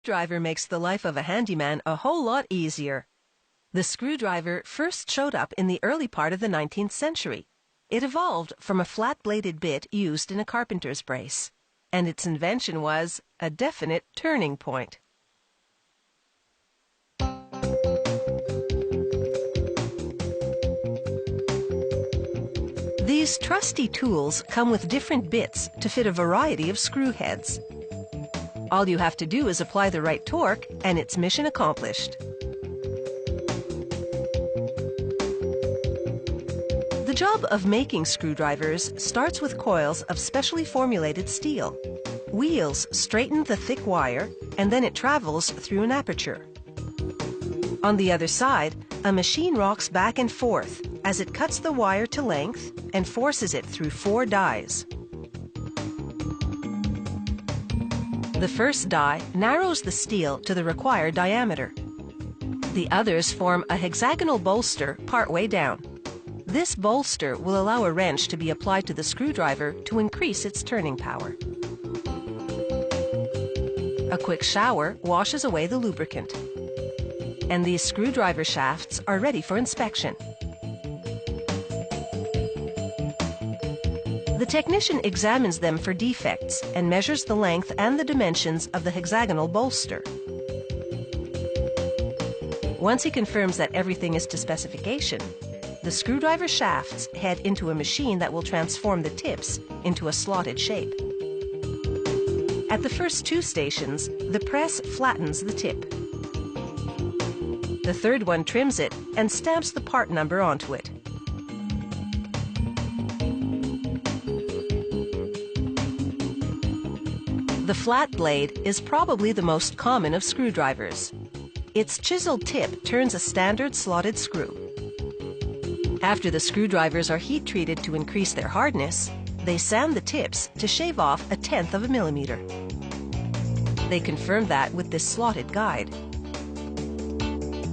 screwdriver makes the life of a handyman a whole lot easier. The screwdriver first showed up in the early part of the 19th century. It evolved from a flat-bladed bit used in a carpenter's brace, and its invention was a definite turning point. These trusty tools come with different bits to fit a variety of screw heads. All you have to do is apply the right torque, and it's mission accomplished. The job of making screwdrivers starts with coils of specially formulated steel. Wheels straighten the thick wire, and then it travels through an aperture. On the other side, a machine rocks back and forth as it cuts the wire to length and forces it through 4 dies. The first die narrows the steel to the required diameter. The others form a hexagonal bolster partway down. This bolster will allow a wrench to be applied to the screwdriver to increase its turning power. A quick shower washes away the lubricant, and these screwdriver shafts are ready for inspection. The technician examines them for defects and measures the length and the dimensions of the hexagonal bolster. Once he confirms that everything is to specification, the screwdriver shafts head into a machine that will transform the tips into a slotted shape. At the first 2 stations, the press flattens the tip. The third one trims it and stamps the part number onto it. The flat blade is probably the most common of screwdrivers. Its chiseled tip turns a standard slotted screw. After the screwdrivers are heat-treated to increase their hardness, they sand the tips to shave off 1/10 of a millimeter. They confirm that with this slotted guide.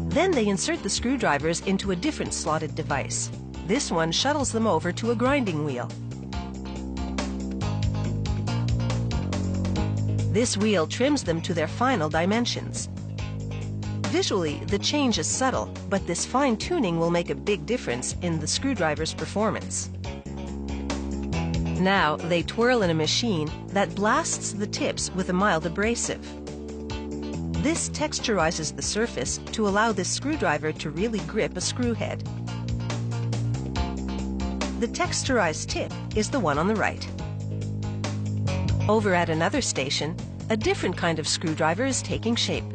Then they insert the screwdrivers into a different slotted device. This one shuttles them over to a grinding wheel. This wheel trims them to their final dimensions. Visually, the change is subtle, but this fine-tuning will make a big difference in the screwdriver's performance. Now they twirl in a machine that blasts the tips with a mild abrasive. This texturizes the surface to allow this screwdriver to really grip a screw head. The texturized tip is the one on the right. Over at another station, a different kind of screwdriver is taking shape.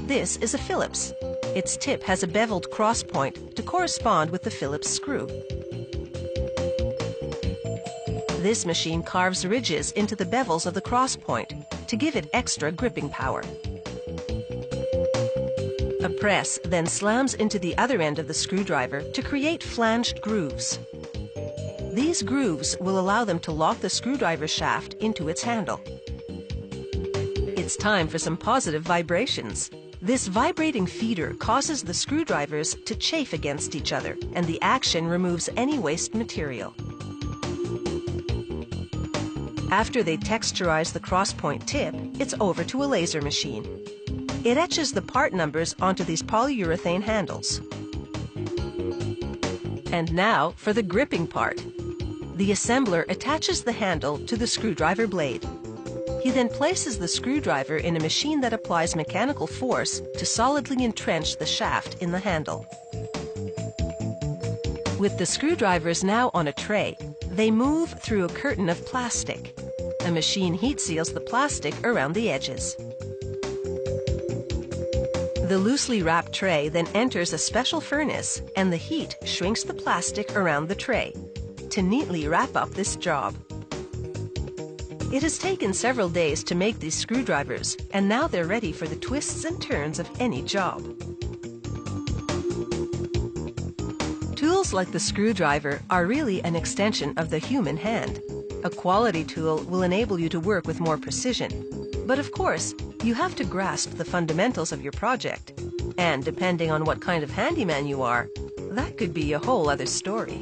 This is a Phillips. Its tip has a beveled cross point to correspond with the Phillips screw. This machine carves ridges into the bevels of the cross point to give it extra gripping power. A press then slams into the other end of the screwdriver to create flanged grooves. These grooves will allow them to lock the screwdriver shaft into its handle. It's time for some positive vibrations. This vibrating feeder causes the screwdrivers to chafe against each other, and the action removes any waste material. After they texturize the cross-point tip, it's over to a laser machine. It etches the part numbers onto these polyurethane handles. And now for the gripping part. The assembler attaches the handle to the screwdriver blade. He then places the screwdriver in a machine that applies mechanical force to solidly entrench the shaft in the handle. With the screwdrivers now on a tray, they move through a curtain of plastic. A machine heat seals the plastic around the edges. The loosely wrapped tray then enters a special furnace, and the heat shrinks the plastic around the tray to neatly wrap up this job. It has taken several days to make these screwdrivers, and now they're ready for the twists and turns of any job. Tools like the screwdriver are really an extension of the human hand. A quality tool will enable you to work with more precision. But of course, you have to grasp the fundamentals of your project. And depending on what kind of handyman you are, that could be a whole other story.